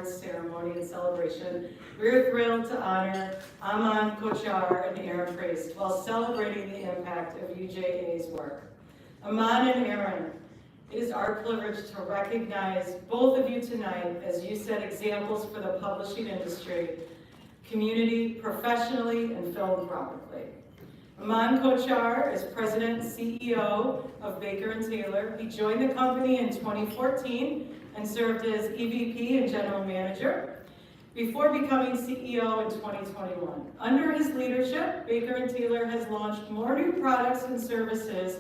awards ceremony and celebration, we're thrilled to honor Aman Kochar and Aaron Priest while celebrating the impact of UJA's work. Aman and Aaron, it is our privilege to recognize both of you tonight as you set examples for the publishing industry, community, professionally, and philanthropically. Aman Kochar is President and CEO of Baker & Taylor. He joined the company in 2014 and served as EVP and General Manager before becoming CEO in 2021. Under his leadership, Baker & Taylor has launched more new products and services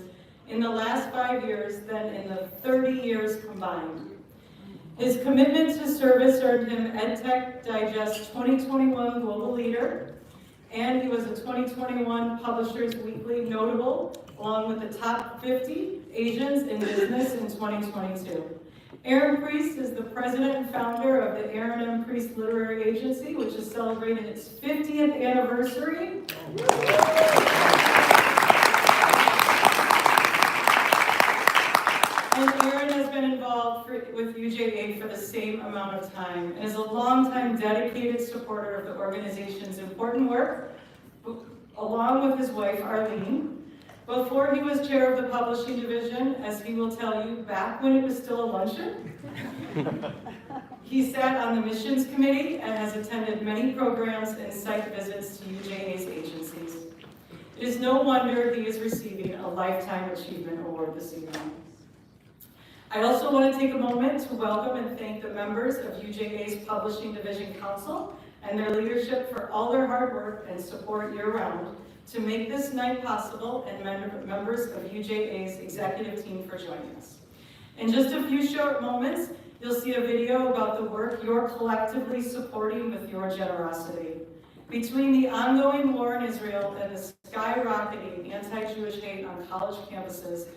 in the last 5 years than in the 30 years combined. His commitment to service earned him EdTech Digest 2021 Global Leader, and he was a 2021 Publishers Weekly Notable, along with the top 50 Asians in business in 2022. Aaron Priest is the president and founder of the Aaron M. Priest Literary Agency, which is celebrating its 50th anniversary. And Aaron has been involved with UJA for the same amount of time and is a longtime dedicated supporter of the organization's important work, along with his wife, Arlene. Before he was chair of the publishing division, as he will tell you, back when it was still a luncheon, he sat on the missions committee and has attended many programs and site visits to UJA's agencies. It is no wonder he is receiving a Lifetime Achievement Award this evening. I also want to take a moment to welcome and thank the members of UJA's Publishing Division Council and their leadership for all their hard work and support year-round to make this night possible, and members of UJA's executive team for joining us. In just a few short moments, you'll see a video about the work you're collectively supporting with your generosity. Between the ongoing war in Israel and the skyrocketing anti-Jewish hate on college campuses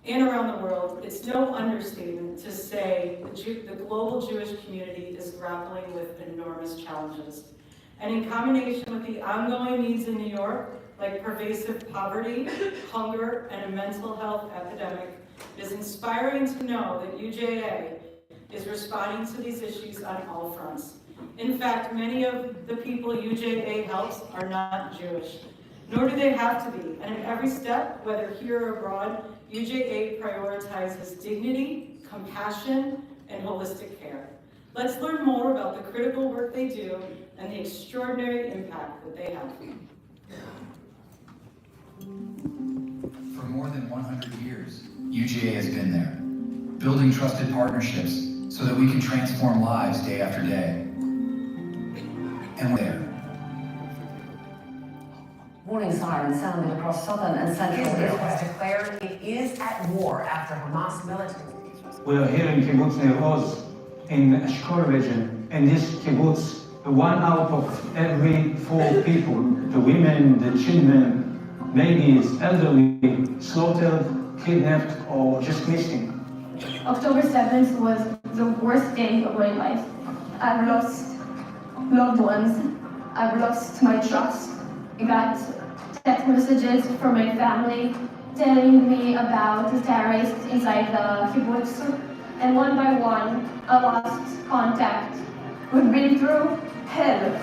and around the world, it's no understatement to say the global Jewish community is grappling with enormous challenges. And in combination with the ongoing needs in New York, like pervasive poverty, hunger, and a mental health epidemic, it is inspiring to know that UJA is responding to these issues on all fronts. In fact, many of the people UJA helps are not Jewish, nor do they have to be. And in every step, whether here or abroad, UJA prioritizes dignity, compassion, and holistic care. Let's learn more about the critical work they do and the extraordinary impact that they have. For more than 100 years, UJA has been there, building trusted partnerships so that we can transform lives day after day. And we're there. Warning sirens sounded across southern and central Israel Israel. has declared it is at war after Hamas militants. We are here in Kibbutz Nir Oz in Eshkol region. In this kibbutz, 1 out of every 4 people, the women, the children, babies, elderly, slaughtered, kidnapped, or just missing. October 7th was the worst day of my life. I've lost loved ones. I've lost my trust. I got text messages from my family telling me about the terrorists inside the kibbutz. And one by one, I lost contact. We've been through hell.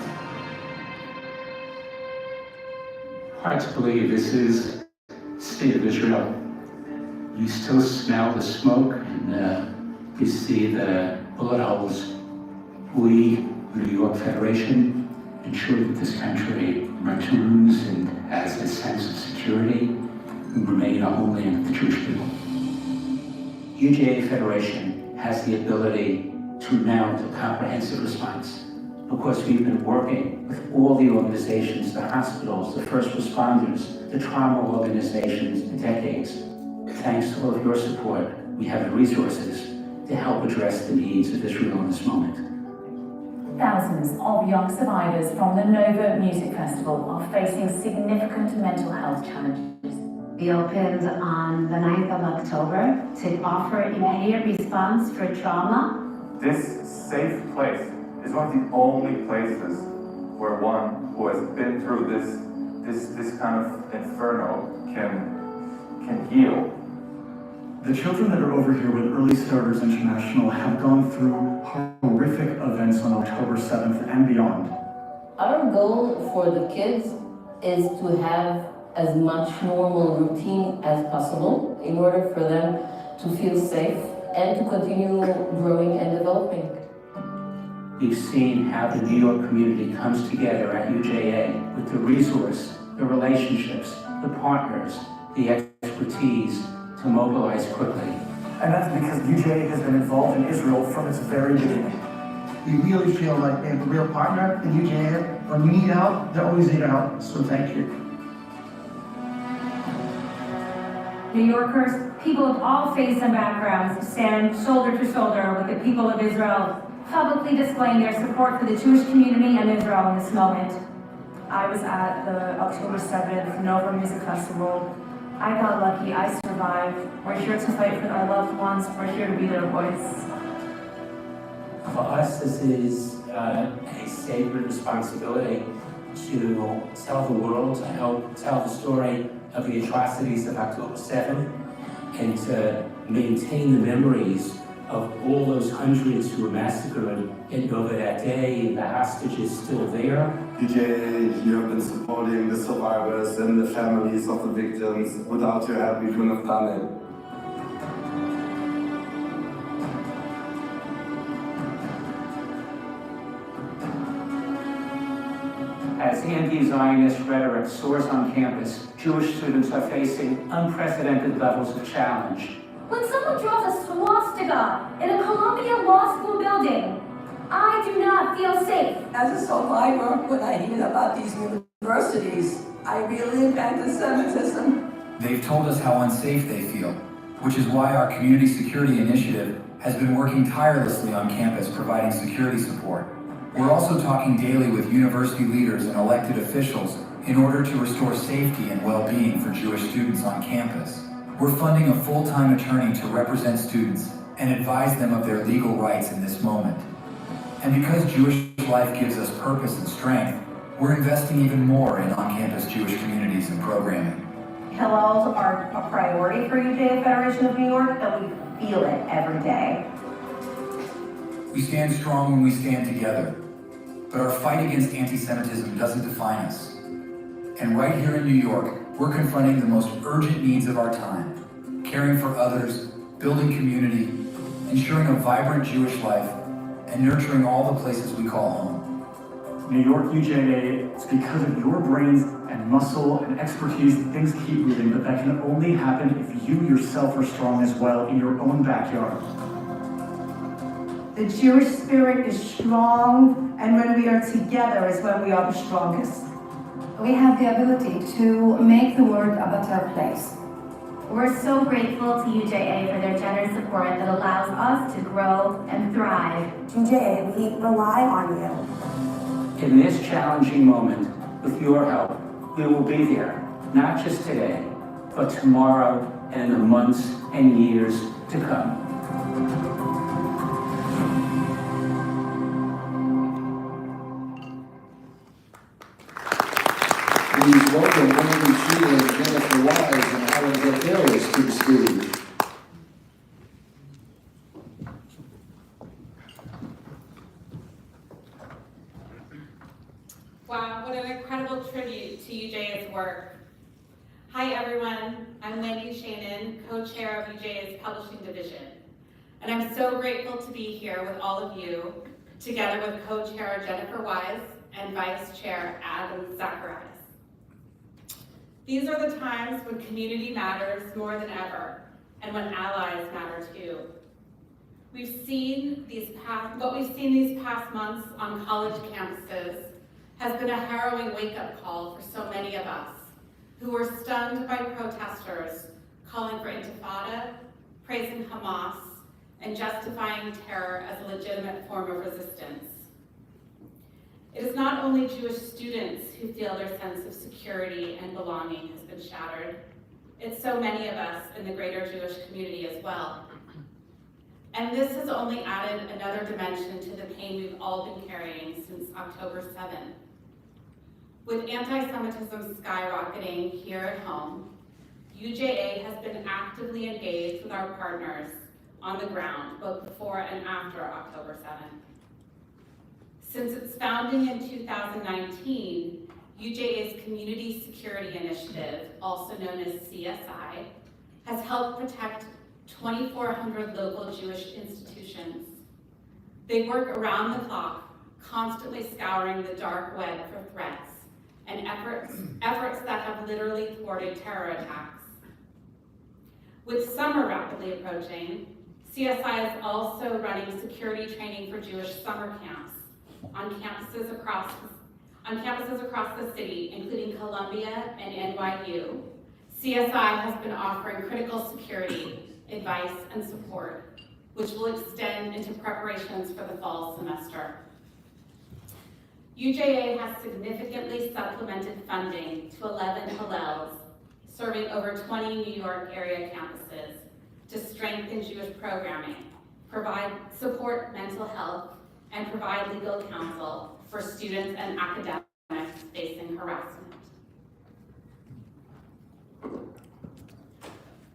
Hard to believe this is the state of Israel. You still smell the smoke and you see the bullet holes. We, the New York Federation, ensure that this country returns and has a sense of security and remain a homeland of the Jewish people. UJA Federation has the ability to mount a comprehensive response because we've been working with all the organizations, the hospitals, the first responders, the trauma organizations for decades. Thanks to all of your support, we have the resources to help address the needs of Israel in this moment. Thousands of young survivors from the Nova Music Festival are facing significant mental health challenges. We opened on the 9th of October to offer immediate response for trauma. This safe place is one of the only places where one who has been through this kind of inferno can heal. The children that are over here with Early Starters International have gone through horrific events 7th and beyond. Our goal for the kids is to have as much normal routine as possible in order for them to feel safe and to continue growing and developing. We've seen how the New York community comes together at UJA with the resource, the relationships, the partners, the expertise to mobilize quickly. And that's because UJA has been involved in Israel from its very beginning. We really feel like we have a real partner in UJA. When we need help, they're always here to help, so thank you. New Yorkers, people of all faiths and backgrounds, stand shoulder to shoulder with the people of Israel, publicly displaying their support for the Jewish community and Israel in this moment. I was at the October 7th Nova Music Festival. I got lucky, I survived. We're here to fight for our loved ones, we're here to be their voice. For us, this is a sacred responsibility to tell the world, to help tell the story of the atrocities of October 7th, and to maintain the memories of all those hundreds who were massacred in Nova that day, the hostages still there. UJA, you have been supporting the survivors and the families of the victims. Without your help, we couldn't have done it. As anti-Zionist rhetoric soars on campus, Jewish students are facing unprecedented levels of challenge. When someone draws a swastika in a Columbia Law School building, I do not feel safe. As a survivor, when I hear about these universities, I relive anti-Semitism. They've told us how unsafe they feel, which is why our Community Security Initiative has been working tirelessly on campus providing security support. We're also talking daily with university leaders and elected officials in order to restore safety and well-being for Jewish students on campus. We're funding a full-time attorney to represent students and advise them of their legal rights in this moment. And because Jewish life gives us purpose and strength, we're investing even more in on-campus Jewish communities and programming. Hillels are a priority for UJA Federation of New York, and we feel it every day. We stand strong when we stand together, but our fight against anti-Semitism doesn't define us. And right here in New York, we're confronting the most urgent needs of our time, caring for others, building community, ensuring a vibrant Jewish life, and nurturing all the places we call home. New York UJA, it's because of your brains and muscle and expertise that things keep moving, but that can only happen if you yourself are strong as well in your own backyard. The Jewish spirit is strong, and when we are together is when we are the strongest. We have the ability to make the world a better place. We're so grateful to UJA for their generous support that allows us to grow and thrive. UJA, we rely on you. In this challenging moment, with your help, we will be there, not just today, but tomorrow and in the months and years to come. Please welcome Wendy Sheila and Jennifer Wise and Alan Gutierrez to the stage. Wow, what an incredible tribute to UJA's work. Hi everyone, I'm Wendy Shannon, co-chair of UJA's Publishing Division. And I'm so grateful to be here with all of you, together with co-chair Jennifer Wise and vice chair Adam Zacharias. These are the times when community matters more than ever, and when allies matter too. What we've seen these past months on college campuses has been a harrowing wake-up call for so many of us who were stunned by protesters calling for intifada, praising Hamas, and justifying terror as a legitimate form of resistance. It is not only Jewish students who feel their sense of security and belonging has been shattered. It's so many of us in the greater Jewish community as well. And this has only added another dimension to the pain we've all been carrying since October 7th. With anti-Semitism skyrocketing here at home, UJA has been actively engaged with our partners on the ground, both before and after October 7th. Since its founding in 2019, UJA's Community Security Initiative, also known as CSI, has helped protect 2,400 local Jewish institutions. They work around the clock, constantly scouring the dark web for threats and efforts that have literally thwarted terror attacks. With summer rapidly approaching, CSI is also running security training for Jewish summer camps on campuses across the city, including Columbia and NYU. CSI has been offering critical security advice and support, which will extend into preparations for the fall semester. UJA has significantly supplemented funding to 11 Hillels, serving over 20 New York area campuses, to strengthen Jewish programming, support mental health, and provide legal counsel for students and academics facing harassment.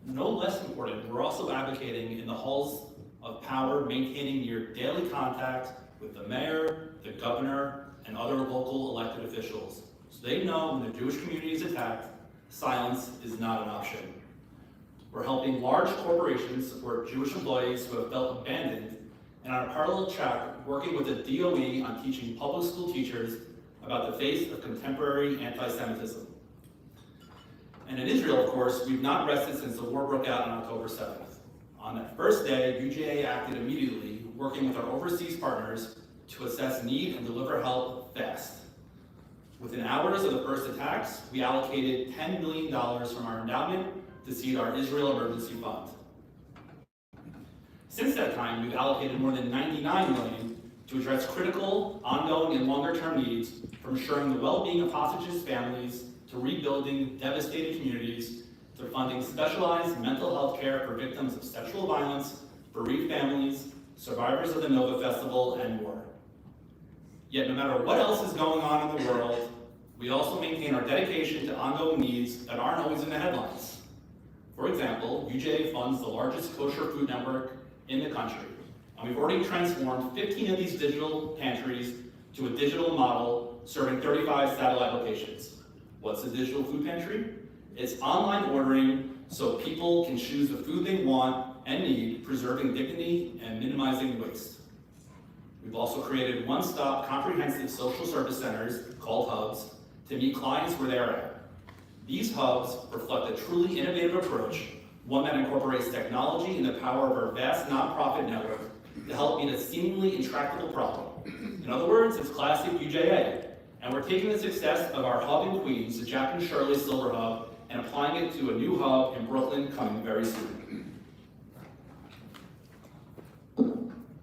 No less important, we're also advocating in the halls of power, maintaining your daily contact with the mayor, the governor, and other local elected officials, so they know when the Jewish community is attacked, silence is not an option. We're helping large corporations support Jewish employees who have felt abandoned, and on a parallel track, working with the DOE on teaching public school teachers about the face of contemporary anti-Semitism. And in Israel, of course, we've not rested since the war broke out on October 7th. On that first day, UJA acted immediately, working with our overseas partners to assess need and deliver help fast. Within hours of the first attacks, we allocated $10 million from our endowment to seed our Israel Emergency Fund. Since that time, we've allocated more than $99 million to address critical, ongoing, and longer-term needs, from ensuring the well-being of hostages' families, to rebuilding devastated communities, to funding specialized mental health care for victims of sexual violence, bereaved families, survivors of the Nova Festival, and more. Yet no matter what else is going on in the world, we also maintain our dedication to ongoing needs that aren't always in the headlines. For example, UJA funds the largest kosher food network in the country, and we've already transformed 15 of these digital pantries to a digital model serving 35 satellite locations. What's a digital food pantry? It's online ordering so people can choose the food they want and need, preserving dignity and minimizing waste. We've also created one-stop comprehensive social service centers called hubs to meet clients where they are at. These hubs reflect a truly innovative approach, one that incorporates technology and the power of our vast nonprofit network to help meet a seemingly intractable problem. In other words, it's classic UJA, and we're taking the success of our hub in Queens, the Jack and Shirley Silver Hub, and applying it to a new hub in Brooklyn coming very soon.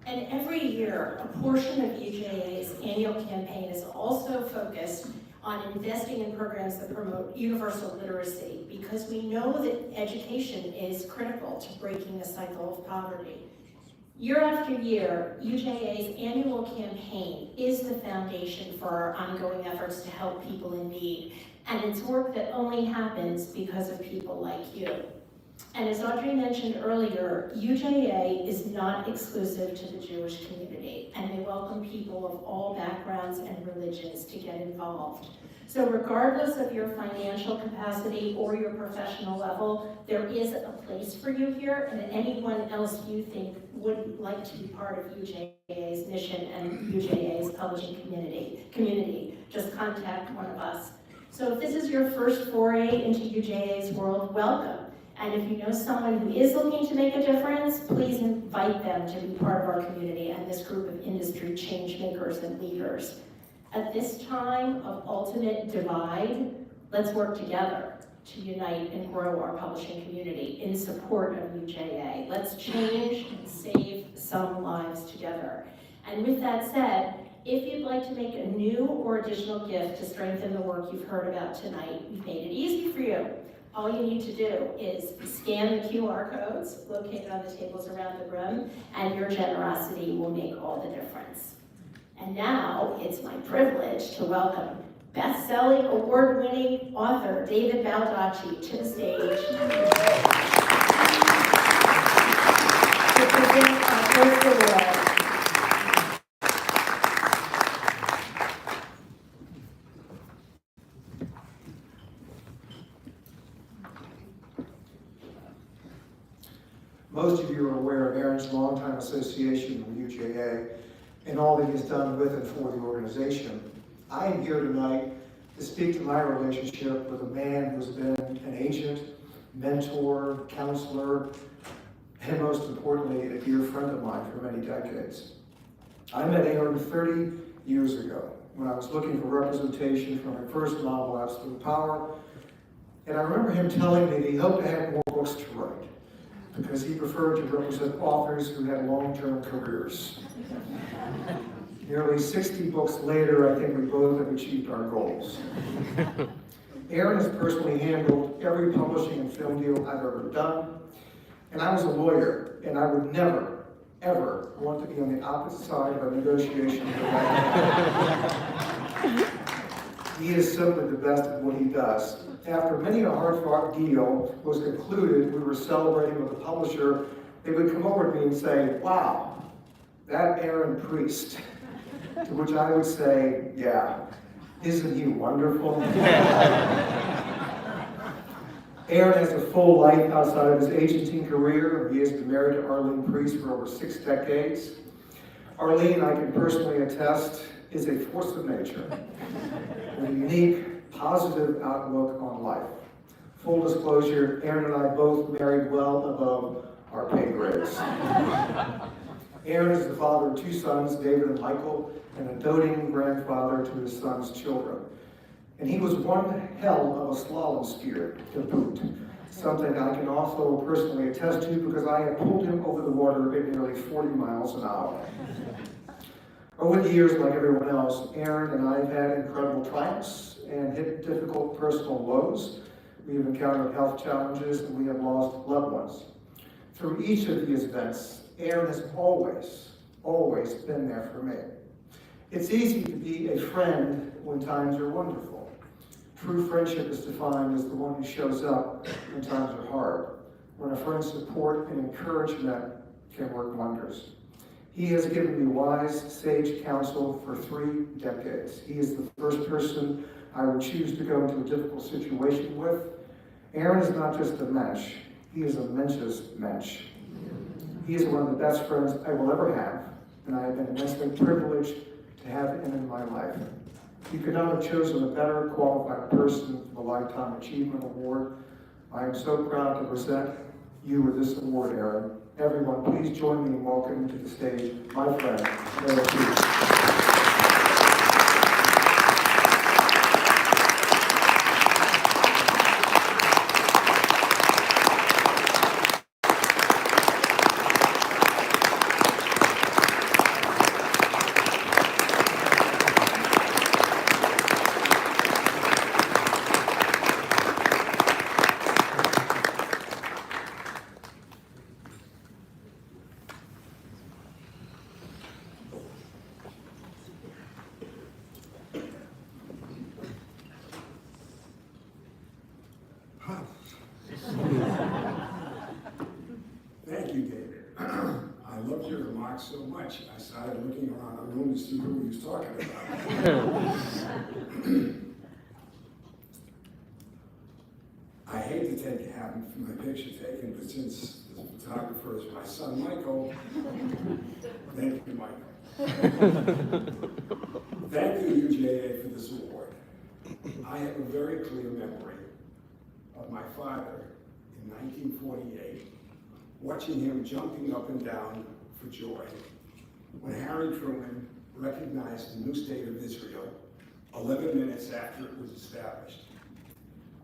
And every year, a portion of UJA's annual campaign is also focused on investing in programs that promote universal literacy, because we know that education is critical to breaking the cycle of poverty. Year after year, UJA's annual campaign is the foundation for our ongoing efforts to help people in need, and it's work that only happens because of people like you. And as Audrey mentioned earlier, UJA is not exclusive to the Jewish community, and they welcome people of all backgrounds and religions to get involved. So regardless of your financial capacity or your professional level, there is a place for you here, and anyone else you think would like to be part of UJA's mission and UJA's publishing community, just contact one of us. So if this is your first foray into UJA's world, welcome. And if you know someone who is looking to make a difference, please invite them to be part of our community and this group of industry change makers and leaders. At this time of ultimate divide, let's work together to unite and grow our publishing community in support of UJA. Let's change and save some lives together. And with that said, if you'd like to make a new or additional gift to strengthen the work you've heard about tonight, we've made it easy for you. All you need to do is scan the QR codes located on the tables around the room, and your generosity will make all the difference. And now it's my privilege to welcome best-selling, award-winning author David Baldacci to the stage to present our first award. you are aware of Aaron's longtime association with UJA and all that he's done with and for the organization. I am here tonight to speak to my relationship with a man who's been an agent, mentor, counselor, and most importantly, a dear friend of mine for many decades. I met Aaron 30 years ago when I was looking for representation for my first novel, Absolute Power, and I remember him telling me that he hoped to have more books to write because he preferred to represent authors who had long-term careers. Nearly 60 books later, I think we both have achieved our goals. Aaron has personally handled every publishing and film deal I've ever done, and I was a lawyer, and I would never, ever want to be on the opposite side of a negotiation with that. He is simply the best at what he does. After many a hard-fought deal was concluded, we were celebrating with the publisher, they would come over to me and say, "Wow, that Aaron Priest." To which I would say, "Yeah, isn't he wonderful?" Aaron has a full life outside of his agenting career. He has been married to Arlene Priest for over 6 decades. Arlene, I can personally attest, is a force of nature with a unique, positive outlook on life. Full disclosure, Aaron and I both married well above our pay grades. Aaron is the father of 2 sons, David and Michael, and a doting grandfather to his sons' children. And he was one hell of a slalom skier to boot, something I can also personally attest to because I have pulled him over the water at nearly 40 miles an hour. Over the years, like everyone else, Aaron and I have had incredible triumphs and hit difficult personal lows. We have encountered health challenges and we have lost loved ones. Through each of these events, Aaron has always been there for me. It's easy to be a friend when times are wonderful. True friendship is defined as the one who shows up when times are hard, when a friend's support and encouragement can work wonders. He has given me wise, sage counsel for 3 decades. He is the first person I would choose to go into a difficult situation with. Aaron is not just a mensch, he is a mensch's mensch. He is one of the best friends I will ever have, and I have been immensely privileged to have him in my life. You could not have chosen a better qualified person for the Lifetime Achievement Award. I am so proud to present you with this award, Aaron. Everyone, please join me in welcoming to the stage my friend, Aaron Priest. Thank you, David. I loved your remarks so much, I started looking around the room to see who he was talking about. I hate to take half of my picture taken, but since the photographer is my son, Michael, thank you, Michael. Thank you, UJA, for this award. I have a very clear memory of my father in 1948, watching him jumping up and down for joy when Harry Truman recognized the new state of Israel 11 minutes after it was established.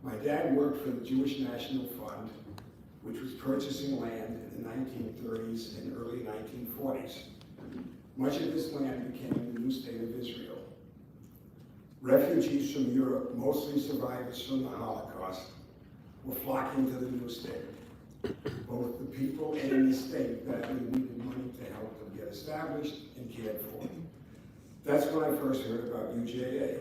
My dad worked for the Jewish National Fund, which was purchasing land in the 1930s and early 1940s. Much of this land became the new state of Israel. Refugees from Europe, mostly survivors from the Holocaust, were flocking to the new state. Both the people and the state badly needed money to help them get established and cared for. That's when I first heard about UJA.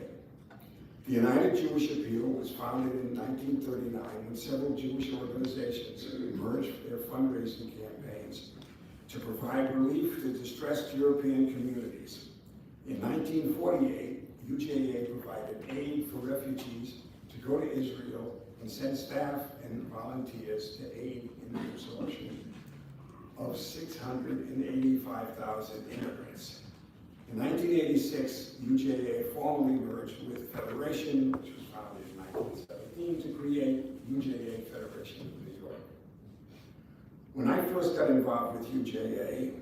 The United Jewish Appeal was founded in 1939 when several Jewish organizations merged their fundraising campaigns to provide relief to distressed European communities. In 1948, UJA provided aid for refugees to go to Israel and send staff and volunteers to aid in the absorption. of 685,000 immigrants. In 1986, UJA formally merged with Federation, which was founded in 1917, to create UJA Federation of New York. When I first got involved with UJA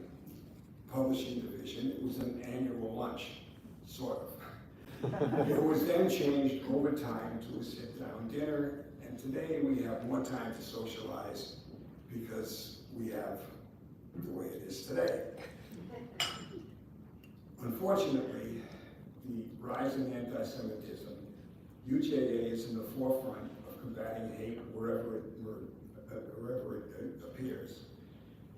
Publishing Division, it was an annual lunch, sort of. It was then changed over time to a sit-down dinner, and today we have more time to socialize because we have the way it is today. Unfortunately, the rise in anti-Semitism, UJA is in the forefront of combating hate wherever it appears.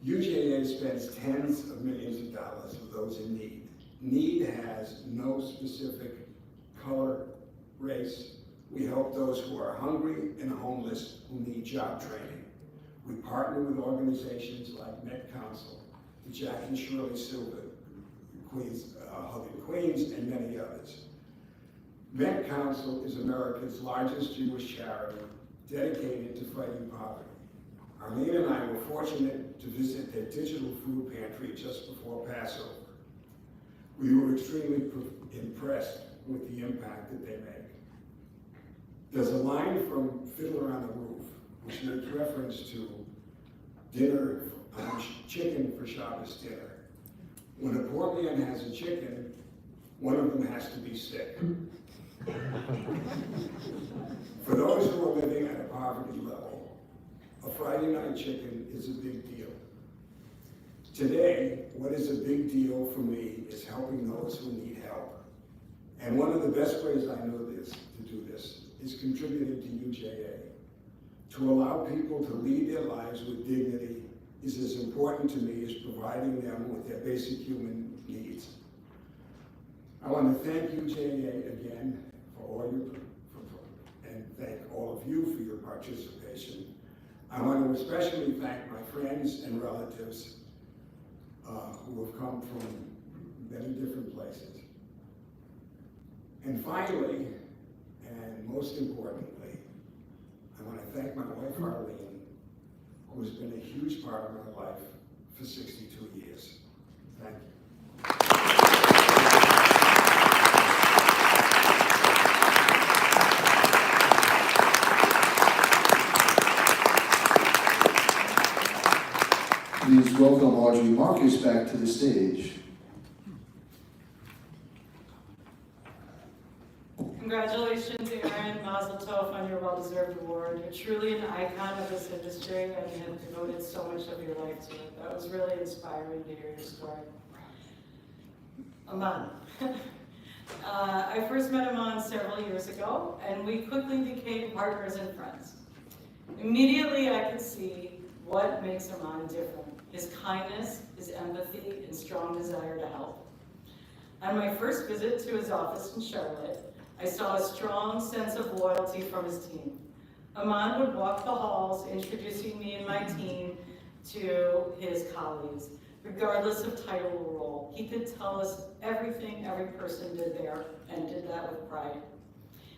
UJA spends tens of millions of dollars for those in need. Need has no specific color, race. We help those who are hungry and homeless who need job training. We partner with organizations like Met Council, the Jack and Shirley Silver, Hugging Queens, and many others. Met Council is America's largest Jewish charity dedicated to fighting poverty. Arlene and I were fortunate to visit their digital food pantry just before Passover. We were extremely impressed with the impact that they make. There's a line from Fiddler on the Roof, which makes reference to dinner, chicken for Shabbos dinner. When a poor man has a chicken, one of them has to be sick. For those who are living at a poverty level, a Friday night chicken is a big deal. Today, what is a big deal for me is helping those who need help. And one of the best ways I know to do this is contributing to UJA. To allow people to lead their lives with dignity is as important to me as providing them with their basic human needs. I want to thank UJA again for all and thank all of you for your participation. I want to especially thank my friends and relatives who have come from many different places. And finally, and most importantly, I want to thank my wife Arlene, who has been a huge part of my life for 62 years. Thank you. Please welcome Audrey Marcus back to the stage. Congratulations, Aaron, Mazel Tov on your well-deserved award. You're truly an icon of this industry and have devoted so much of your life to it. That was really inspiring to hear your story. Aman. I first met Aman several years ago, and we quickly became partners and friends. Immediately, I could see what makes Aman different: his kindness, his empathy, and strong desire to help. On my first visit to his office in Charlotte, I saw a strong sense of loyalty from his team. Aman would walk the halls, introducing me and my team to his colleagues, regardless of title or role. He could tell us everything every person did there, and did that with pride.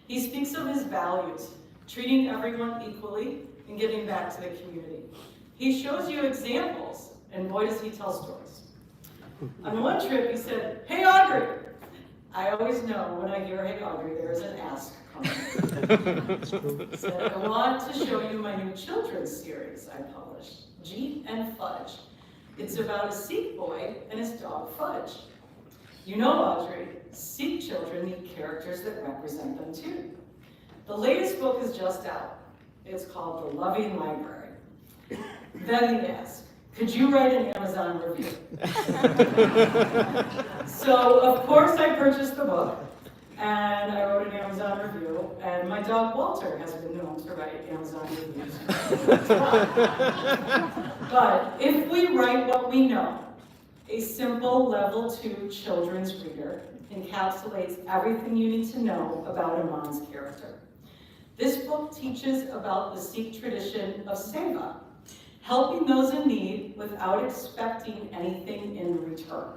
He speaks of his values, treating everyone equally and giving back to the community. He shows you examples, and boy does he tell stories. On one trip, he said, "Hey, Audrey." I always know when I hear "Hey, Audrey," there's an ask coming. He said, "I want to show you my new children's series I published, Jeet and Fudge. It's about a Sikh boy and his dog Fudge. You know, Audrey, Sikh children need characters that represent them too. The latest book is just out. It's called The Loving Library." Then he asked, "Could you write an Amazon review?" So, of course, I purchased the book, and I wrote an Amazon review, and my dog Walter has been known to write Amazon reviews. But if we write what we know, a simple level 2 children's reader encapsulates everything you need to know about Aman's character. This book teaches about the Sikh tradition of seva, helping those in need without expecting anything in return.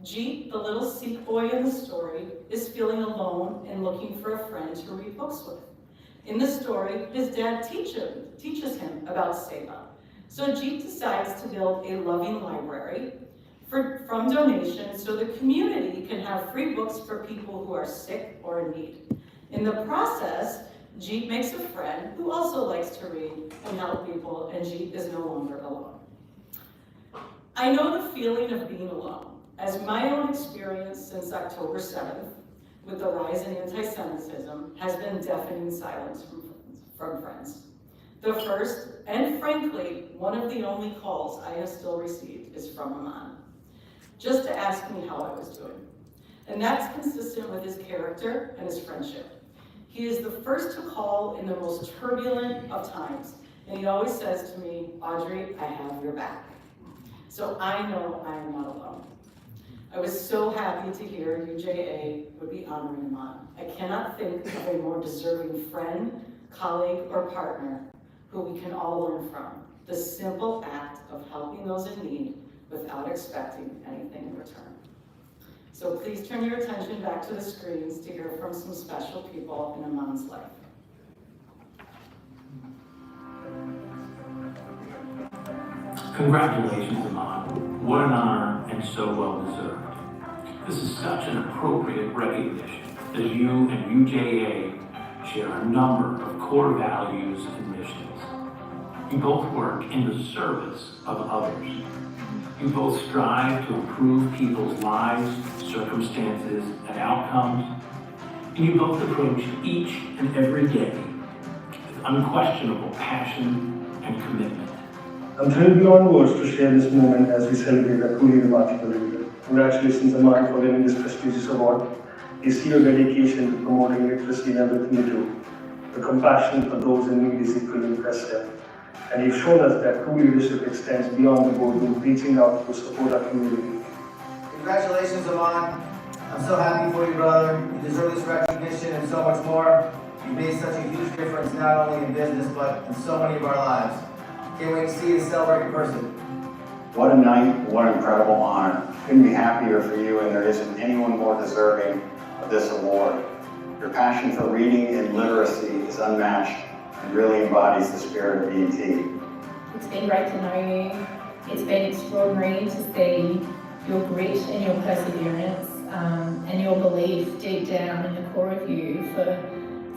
Jeet, the little Sikh boy in the story, is feeling alone and looking for a friend to read books with. In the story, his dad teaches him about seva, So Jeep decides to build a loving library from donations so the community can have free books for people who are sick or in need. In the process, Jeep makes a friend who also likes to read and help people, and Jeep is no longer alone. I know the feeling of being alone, as my own experience since October 7th with the rise in anti-Semitism has been deafening silence from friends. The first, and frankly, one of the only calls I have still received is from Aman, just to ask me how I was doing. And that's consistent with his character and his friendship. He is the first to call in the most turbulent of times, and he always says to me, Audrey, I have your back. So I know I am not alone. I was so happy to hear UJA would be honoring Aman. I cannot think of a more deserving friend, colleague, or partner who we can all learn from. The simple act of helping those in need without expecting anything in return. So please turn your attention back to the screens to hear from some special people in Aman's life. Congratulations, Aman. What an honor and so well deserved. This is such an appropriate recognition as you and UJA share a number of core values and missions. You both work in the service of others. You both strive to improve people's lives, circumstances, and outcomes. And you both approach each and every day with unquestionable passion and commitment. I'm thrilled beyond words to share this moment as we celebrate a truly remarkable leader. Congratulations, Aman, for winning this prestigious award. We see your dedication to promoting literacy in everything you do. Your compassion for those in need is equally impressive. And you've shown us that true leadership extends beyond the boardroom, reaching out to support our community. Congratulations, Aman. I'm so happy for you, brother. You deserve this recognition and so much more. You've made such a huge difference not only in business, but in so many of our lives. Can't wait to see you celebrate in person. What a night, what an incredible honor. Couldn't be happier for you, and there isn't anyone more deserving of this award. Your passion for reading and literacy is unmatched and really embodies the spirit of BET. It's been great to know you. It's been extraordinary to see your grit and your perseverance and your belief deep down in the core of you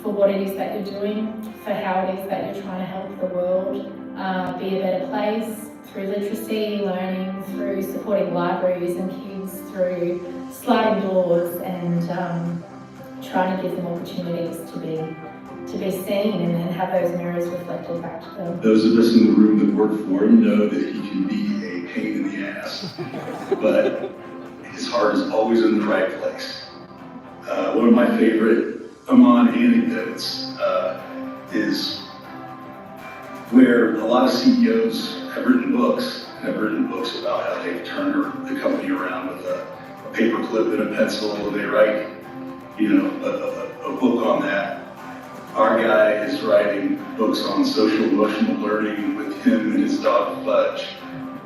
for what it is that you're doing, for how it is that you're trying to help the world be a better place through literacy, learning, through supporting libraries and kids, through sliding doors and trying to give them opportunities to be seen and then have those mirrors reflected back to them. Those of us in the room that work for him know that he can be a pain in the ass, but his heart is always in the right place. One of my favorite Aman anecdotes is where a lot of CEOs have written books about how they've turned the company around with a paper clip and a pencil, and they write, a book on that. Our guy is writing books on social emotional learning with him and his dog Fudge.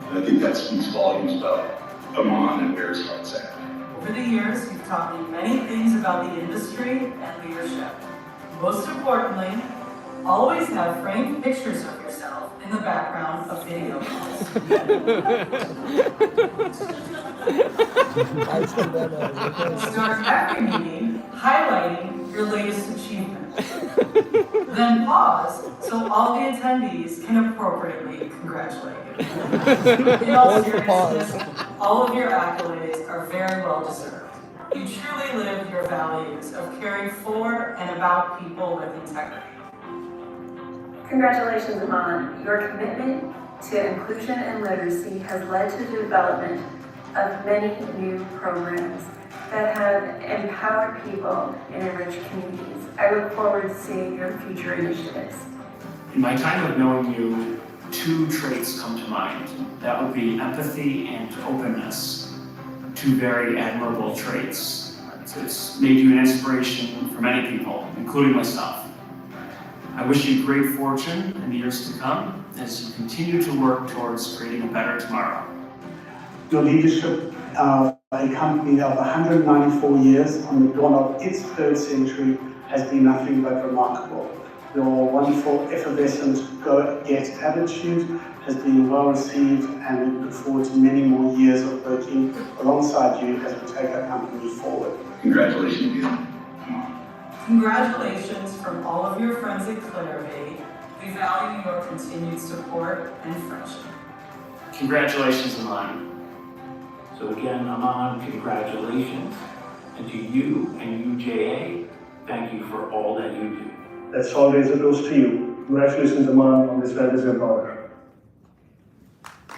And I think that speaks volumes about Aman and where his heart's at. Over the years, you've taught me many things about the industry and leadership. Most importantly, always have framed pictures of yourself in the background of video calls. Start every meeting highlighting your latest achievement. Then pause so all the attendees can appropriately congratulate you. In all seriousness, all of your accolades are very well deserved. You truly live your values of caring for and about people with integrity. Congratulations, Aman. Your commitment to inclusion and literacy has led to the development of many new programs that have empowered people in enriched communities. I look forward to seeing your future initiatives. In my time of knowing you, two traits come to mind. That would be empathy and openness. Two very admirable traits. It's made you an inspiration for many people, including myself. I wish you great fortune in the years to come as you continue to work towards creating a better tomorrow. Your leadership of a company of 194 years on the dawn of its third century has been nothing but remarkable. Your wonderful, effervescent, go-get attitude has been well received, and we look forward to many more years of working alongside you as we take our company forward. Congratulations again. Congratulations from all of your friends at Clarivate. We value your continued support and friendship. Congratulations, Aman. So again, Aman, congratulations. And to you and UJA, thank you for all that you do. Let's all raise a toast to you. Congratulations, Aman, on this well-deserved honor.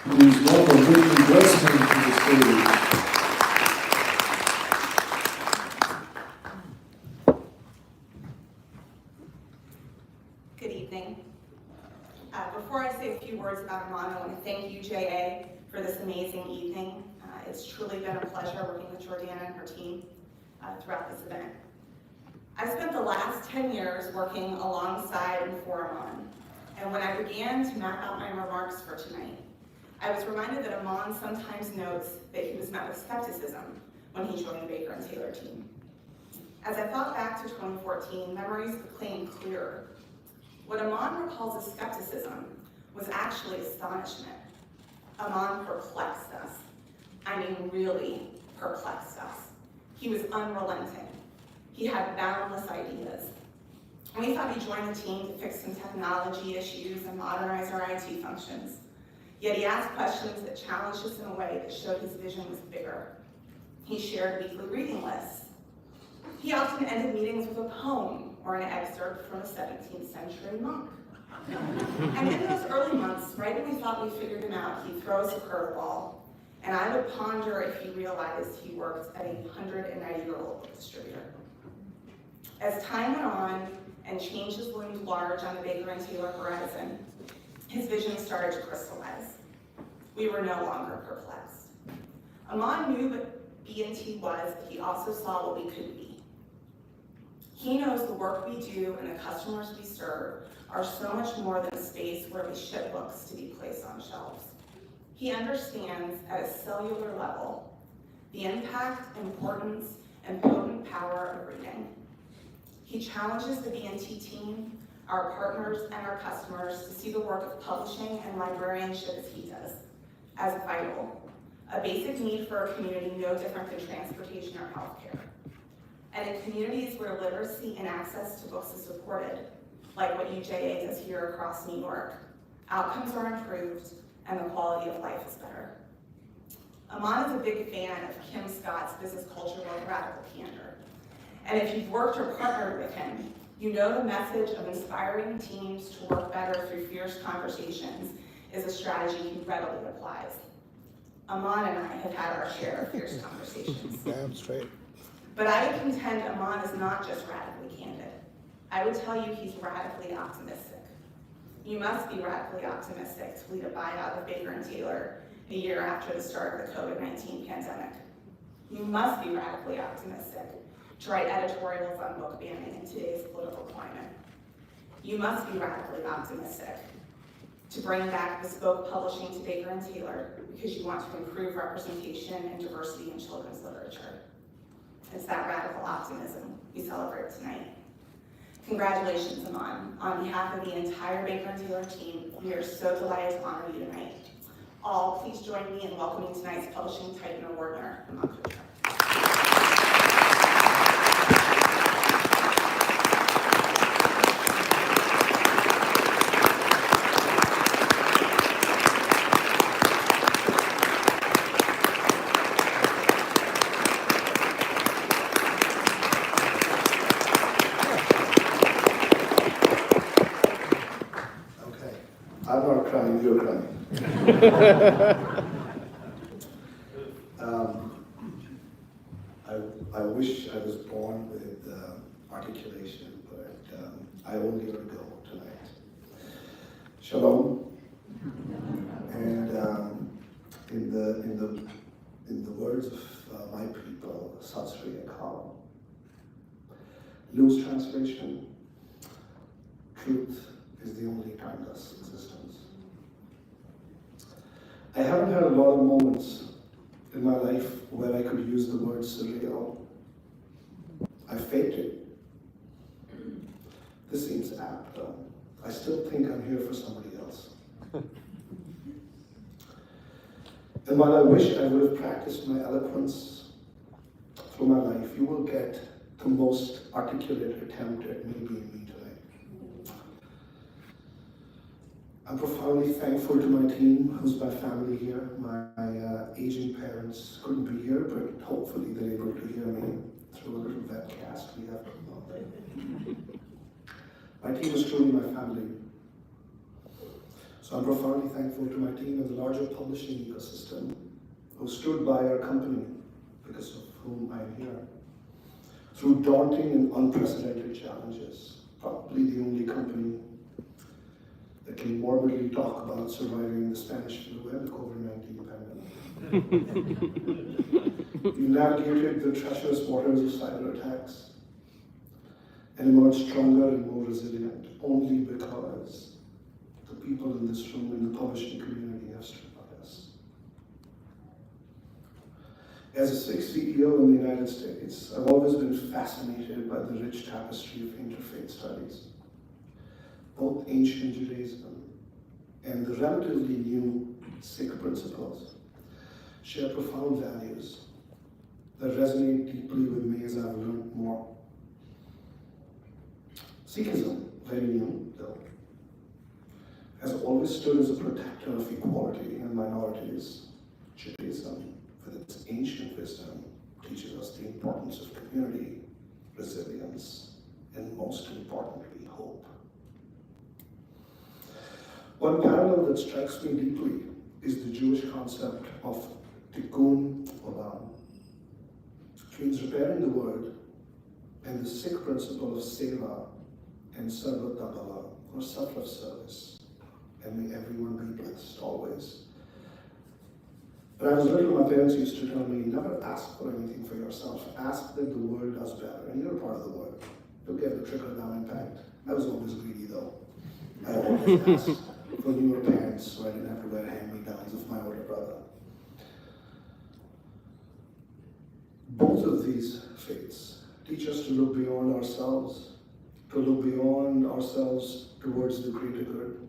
Please welcome Whitney Weston to the stage. Good evening. Before I say a few words about Aman, I want to thank UJA for this amazing evening. It's truly been a pleasure working with Jordana and her team throughout this event. I spent the last 10 years working alongside and for Aman, and when I began to map out my remarks for tonight, I was reminded that Aman sometimes notes that he was met with skepticism when he joined the Baker and Taylor team. As I thought back to 2014, memories became clearer. What Aman recalls as skepticism was actually astonishment. Aman perplexed us. I mean, really perplexed us. He was unrelenting. He had boundless ideas. And we thought he joined the team to fix some technology issues and modernize our IT functions. Yet he asked questions that challenged us in a way that showed his vision was bigger. He shared weekly reading lists. He often ended meetings with a poem or an excerpt from a 17th century monk. And in those early months, right when we thought we figured him out, he'd throw us a curveball, and I would ponder if he realized he worked at a 190-year-old book distributor. As time went on and changes loomed large on the Baker and Taylor horizon, his vision started to crystallize. We were no longer perplexed. Aman knew what B&T was, but he also saw what we could be. He knows the work we do and the customers we serve are so much more than a space where we ship books to be placed on shelves. He understands at a cellular level the impact, importance, and potent power of reading. He challenges the B&T team, our partners, and our customers to see the work of publishing and librarianship as he does, as vital, a basic need for a community no different than transportation or healthcare. And in communities where literacy and access to books is supported, like what UJA does here across New York, outcomes are improved and the quality of life is better. Aman is a big fan of Kim Scott's business culture of radical candor. And if you've worked or partnered with him, you know the message of inspiring teams to work better through fierce conversations is a strategy he readily applies. Aman and I have had our share of fierce conversations. Damn straight. But I would contend Aman is not just radically candid. I would tell you he's radically optimistic. You must be radically optimistic to lead a buyout of Baker and Taylor a year after the start of the COVID-19 pandemic. You must be radically optimistic to write editorials on book banning in today's political climate. You must be radically optimistic to bring back bespoke publishing to Baker and Taylor because you want to improve representation and diversity in children's literature. It's that radical optimism we celebrate tonight. Congratulations, Aman. On behalf of the entire Baker and Taylor team, we are so delighted to honor you tonight. All, please join me in welcoming tonight's Publishing Titan Award winner, Aman Kochhar. I'm not crying, you're crying. I wish I was born with articulation, but I only get to go tonight. Shalom. And in the words of my people, Sat Sri Akal, loose translation, truth is the only timeless existence. I haven't had a lot of moments in my life where I could use the word surreal. I faked it. This seems apt though. I still think I'm here for somebody else. And while I wish I would have practiced my eloquence through my life, you will get the most articulate attempt at maybe me tonight. I'm profoundly thankful to my team, who's my family here. My aging parents couldn't be here, but hopefully they're able to hear me through a little webcast we have. My team is truly my family. So I'm profoundly thankful to my team and the larger publishing ecosystem who stood by our company, because of whom I'm here. Through daunting and unprecedented challenges, probably the only company that can morbidly talk about surviving the Spanish flu and the COVID-19 pandemic. We navigated the treacherous waters of cyber attacks and emerged stronger and more resilient only because the people in this room in the publishing community have stood by us. As a sixth CEO in the United States, I've always been fascinated by the rich tapestry of interfaith studies. Both ancient Judaism and the relatively new Sikh principles share profound values that resonate deeply with me as I've learned more. Sikhism, very new though, has always stood as a protector of equality and minorities. Judaism, with its ancient wisdom, teaches us the importance of community, resilience, and most importantly, hope. One parallel that strikes me deeply is the Jewish concept of tikkun olam, which means repairing the world, and the Sikh principle of seva and sarvat dabala, or selfless service, and may everyone be blessed always. When I was little, my parents used to tell me, never ask for anything for yourself, ask that the world does better, and you're part of the world. You'll get the trickle-down impact. I was always greedy though. I always asked for newer pants so I didn't have to wear hand-me-downs of my older brother. Both of these faiths teach us to look beyond ourselves, to look beyond ourselves towards the greater good.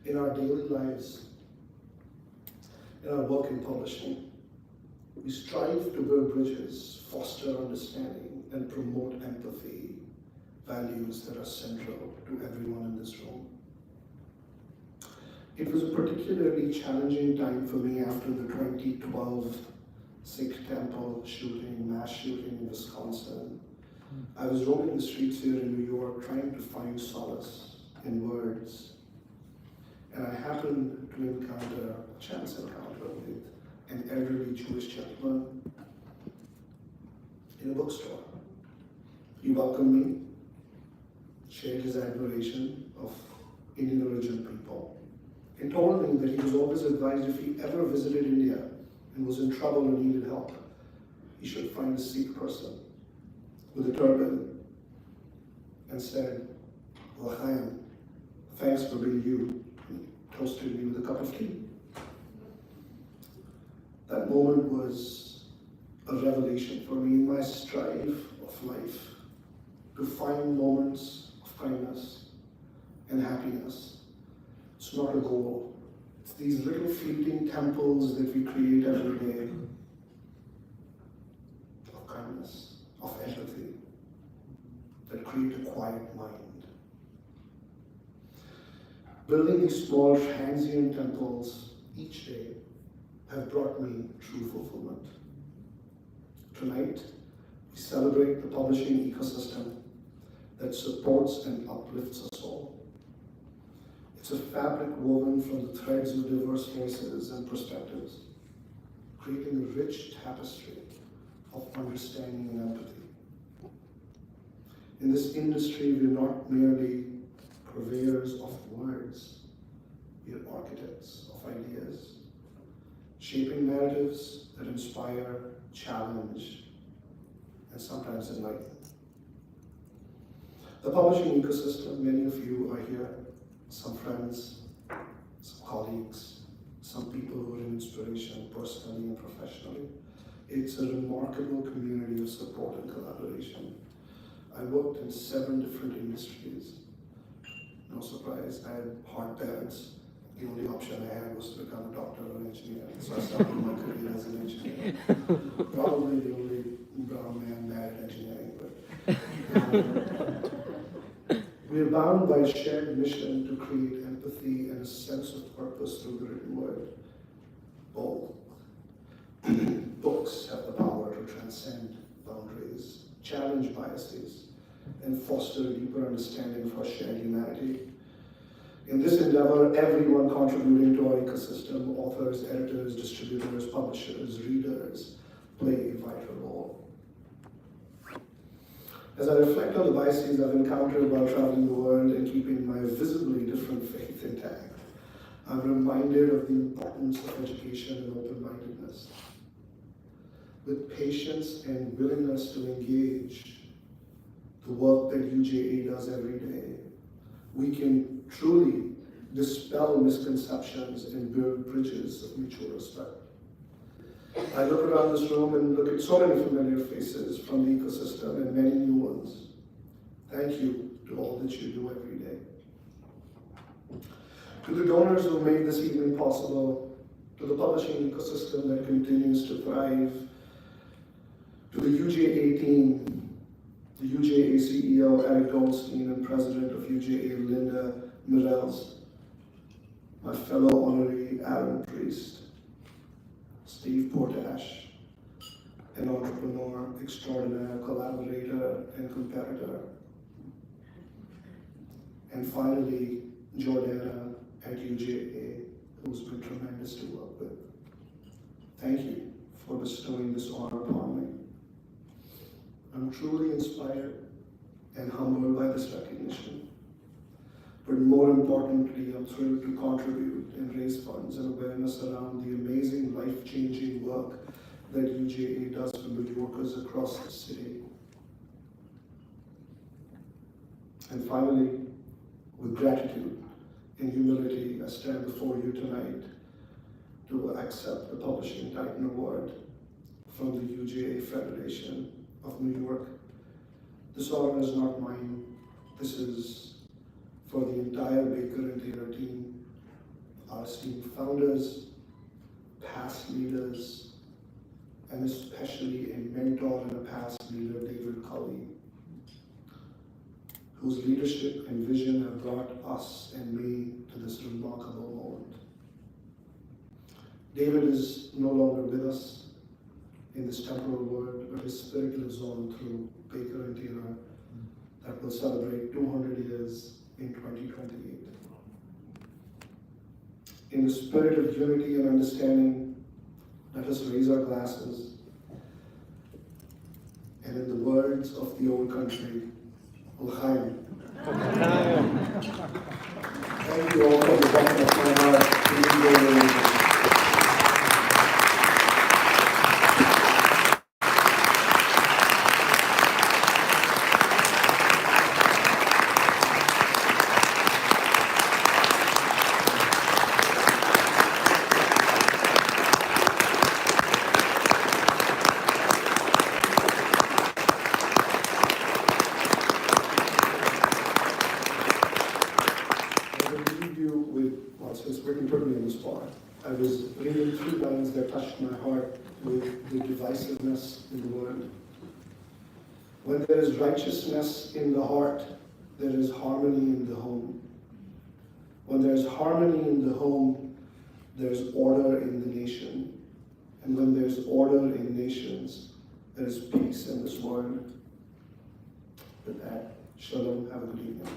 In our daily lives, in our work in publishing, we strive to build bridges, foster understanding, and promote empathy, values that are central to everyone in this room. It was a particularly challenging time for me after the 2012 Sikh temple shooting, mass shooting in Wisconsin. I was roaming the streets here in New York trying to find solace in words. And I happened to encounter a chance encounter with an elderly Jewish gentleman in a bookstore. He welcomed me, shared his admiration of Indian origin people, and told me that he was always advised if he ever visited India and was in trouble or needed help, he should find a Sikh person with a turban, and said, L'chaim, thanks for being you. He toasted me with a cup of tea. That moment was a revelation for me in my strive of life to find moments of kindness and happiness. It's not a goal. It's these little fleeting temples that we create every day of kindness, of empathy, that create a quiet mind. Building these small transient temples each day have brought me true fulfillment. Tonight, we celebrate the publishing ecosystem that supports and uplifts us all. It's a fabric woven from the threads of diverse voices and perspectives, creating a rich tapestry of understanding and empathy. In this industry, we're not merely purveyors of words, we are architects of ideas, shaping narratives that inspire, challenge, and sometimes enlighten. The publishing ecosystem, many of you are here, some friends, some colleagues, some people who are an inspiration personally and professionally. It's a remarkable community of support and collaboration. I worked in 7 different industries. No surprise, I had hard parents, the only option I had was to become a doctor or an engineer. So I started my career as an engineer. Probably the only brown man mad at engineering, but we are bound by a shared mission to create empathy and a sense of purpose through the written word. Both books have the power to transcend boundaries, challenge biases, and foster a deeper understanding of our shared humanity. In this endeavor, everyone contributing to our ecosystem, authors, editors, distributors, publishers, readers, play a vital role. As I reflect on the biases I've encountered while traveling the world and keeping my visibly different faith intact, I'm reminded of the importance of education and open-mindedness. With patience and willingness to engage the work that UJA does every day, we can truly dispel misconceptions and build bridges of mutual respect. I look around this room and look at so many familiar faces from the ecosystem and many new ones. Thank you to all that you do every day. To the donors who made this evening possible, to the publishing ecosystem that continues to thrive, to the UJA team, the UJA CEO Eric Goldstein and President of UJA Linda Mirels, my fellow honoree Aaron Priest, Steve Portash, an entrepreneur extraordinaire, collaborator, and competitor. And finally, Jordana at UJA, who's been tremendous to work with. Thank you for bestowing this honor upon me. I'm truly inspired and humbled by this recognition. But more importantly, I'm thrilled to contribute and raise funds and awareness around the amazing life-changing work that UJA does for New Yorkers across the city. And finally, with gratitude and humility, I stand before you tonight to accept the Publishing Titan Award from the UJA Federation of New York. This honor is not mine. This is for the entire Baker and Taylor team, our esteemed founders, past leaders, and especially a mentor and a past leader, David Culley, whose leadership and vision have brought us and me to this remarkable moment. David is no longer with us in this temporal world, but his spirit lives on through Baker and Taylor that will celebrate 200 years in 2028. In the spirit of unity and understanding, let us raise our glasses, and in the words of the old country, L'chaim. Thank you all for the bottom of my heart. I was reading 3 lines that touched my heart with the divisiveness in the world. When there is righteousness in the heart, there is harmony in the home. When there is harmony in the home, there is order in the nation. And when there is order in nations, there is peace in this world. With that, shalom, have a good evening.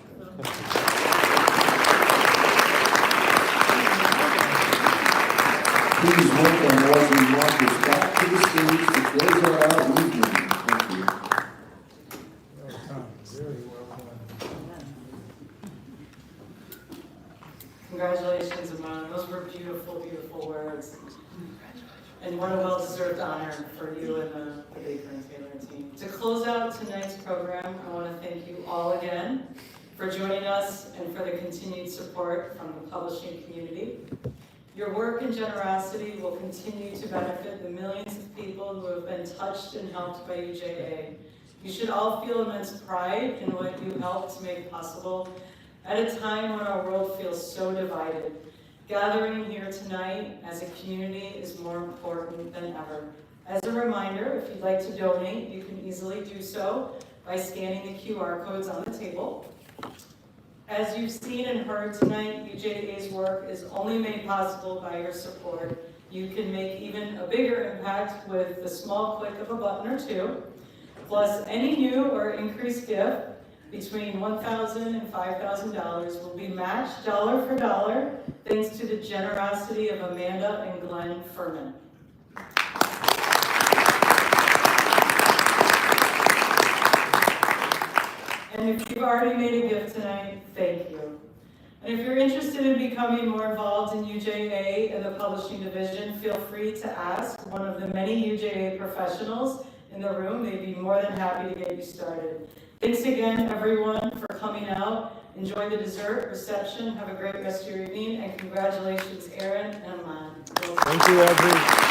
Please welcome Rosie Walters back to the stage to close our evening. Thank you. Congratulations, Aman. Those were beautiful, beautiful words. And what a well-deserved honor for you and the Baker and Taylor team. To close out tonight's program, I want to thank you all again for joining us and for the continued support from the publishing community. Your work and generosity will continue to benefit the millions of people who have been touched and helped by UJA. You should all feel immense pride in what you helped to make possible at a time when our world feels so divided. Gathering here tonight as a community is more important than ever. As a reminder, if you'd like to donate, you can easily do so by scanning the QR codes on the table. As you've seen and heard tonight, UJA's work is only made possible by your support. You can make even a bigger impact with the small click of a button or two. Plus, any new or increased gift between $1,000 and $5,000 will be matched dollar for dollar, thanks to the generosity of Amanda and Glenn Furman. And if you've already made a gift tonight, thank you. And if you're interested in becoming more involved in UJA and the publishing division, feel free to ask. One of the many UJA professionals in the room may be more than happy to get you started. Thanks again, everyone, for coming out. Enjoy the dessert reception. Have a great rest of your evening, and congratulations, Aaron and Amon. Thank you, Audrey.